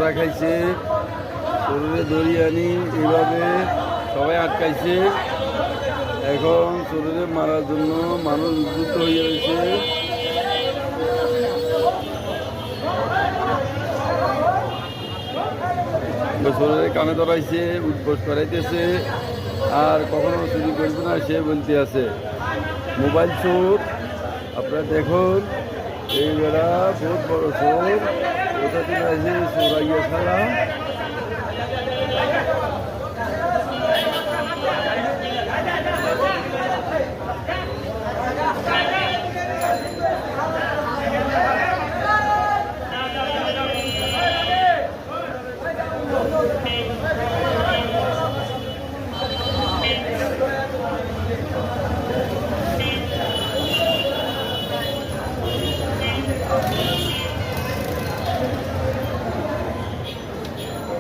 ধরা খাইছে, চোরে ধরি আনি এইভাবে সবাই আটকাইছে। এখন চোরে মারার জন্য মানুষ উদ্যুত হয়ে রয়েছে। চোরের কানে ধরাইছে, উদ্বোস করাইতেছে, আর কখনো চুরি করবে না সে বলতে আছে। মোবাইল চোর, আপনারা দেখুন, এই বেড়া বহুত বড় চোর, কোথা থেকে আছে চোরাইয়া ছাড়া।